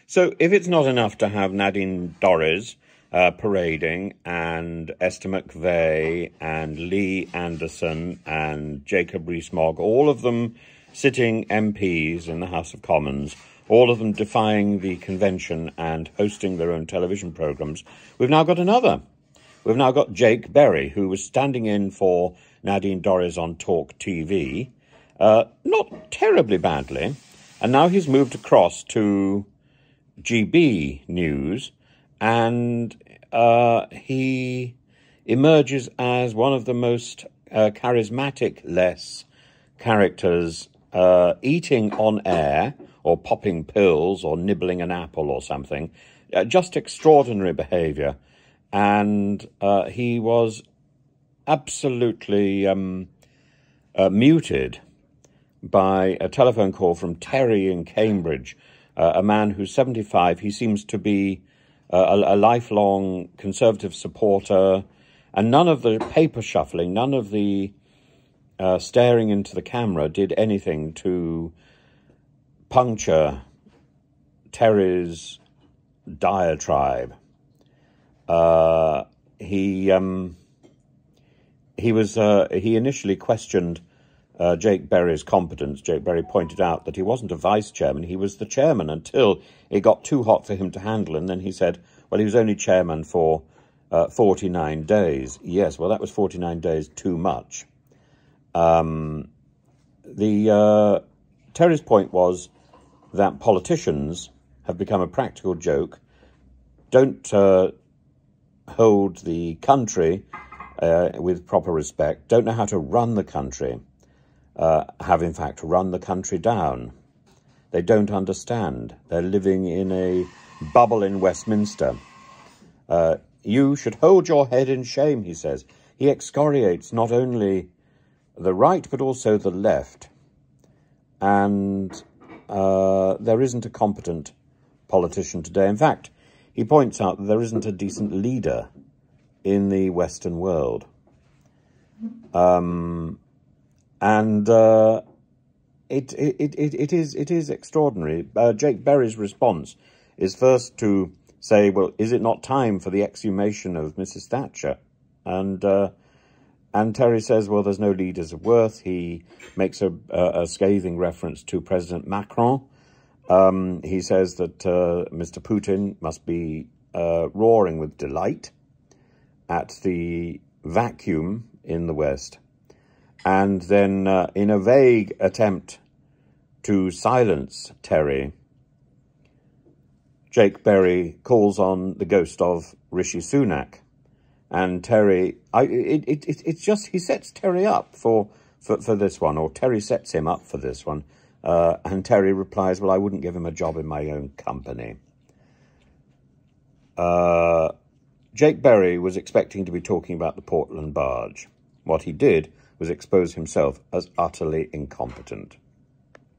So if it's not enough to have Nadine Dorries parading, and Esther McVeigh and Lee Anderson and Jacob Rees Mogg, all of them sitting MPs in the House of Commons, all of them defying the convention and hosting their own television programmes, we've now got another. We've now got Jake Berry, who was standing in for Nadine Dorries on talkTV, not terribly badly, and now he's moved across to GBNews, and he emerges as one of the most charismatic characters, eating on air or popping pills or nibbling an apple or something. Just extraordinary behaviour. And he was absolutely muted by a telephone call from Terry in Cambridge, a man who's 75. He seems to be a lifelong Conservative supporter, and none of the paper shuffling, none of the staring into the camera did anything to puncture Terry's diatribe. He initially questioned Jake Berry's competence. Jake Berry pointed out that he wasn't a vice chairman, he was the chairman, until it got too hot for him to handle, and then he said, well, he was only chairman for 49 days. Yes, well, that was 49 days too much. Terry's point was that politicians have become a practical joke, don't hold the country with proper respect, don't know how to run the country, have in fact run the country down. They don't understand. They're living in a bubble in Westminster. You should hold your head in shame, he says. He excoriates not only the right but also the left. And there isn't a competent politician today. In fact, he points out that there isn't a decent leader in the Western world. It is extraordinary. Jake Berry's response is first to say, well, is it not time for the exhumation of Mrs. Thatcher? And Terry says, well, there's no leaders of worth. He makes a scathing reference to President Macron. He says that Mr. Putin must be roaring with delight at the vacuum in the West. And then in a vague attempt to silence Terry, Jake Berry calls on the ghost of Rishi Sunak. And Terry, it's just, he sets Terry up for this one, or Terry sets him up for this one. And Terry replies, well, I wouldn't give him a job in my own company. Jake Berry was expecting to be talking about the Portland barge. What he did was expose himself as utterly incompetent.